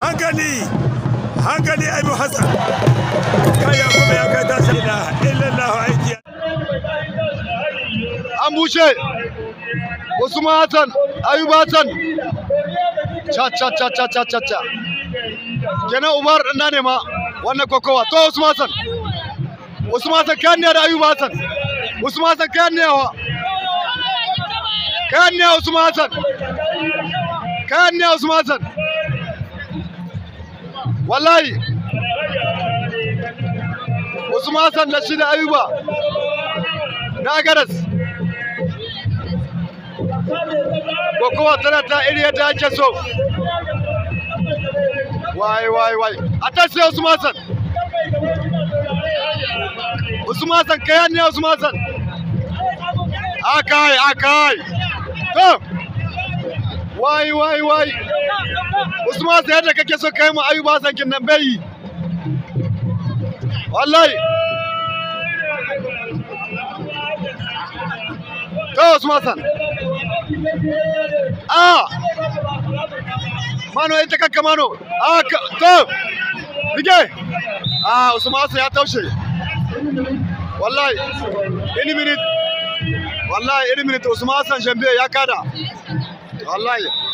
hankali Abu Hassan kaya kuma ya kai tashi ila illallah aiki an bushe Usman Hassan Ayuba Hassan cha kenan Umar dan ne ma wannan kokowa to Usman Hassan kan ne da Ayuba Hassan Usman Hassan kan ne wa kan ne Usman Hassan kan ne Usman Hassan wallahi Usman Hassan da shi da Ayuba na garas kokowa tana ta iri yadda ake so wai a tashi Usman Hassan kayan ne Usman Hassan akai to wai Usman Hassan yadda kake so kai mu Ayuba Hassan kin nan bai wallahi to Usman Hassan mano ita kakka mano to rige Usman Hassan ya taushe wallahi any minute Usman Hassan Jambe ya kada wallahi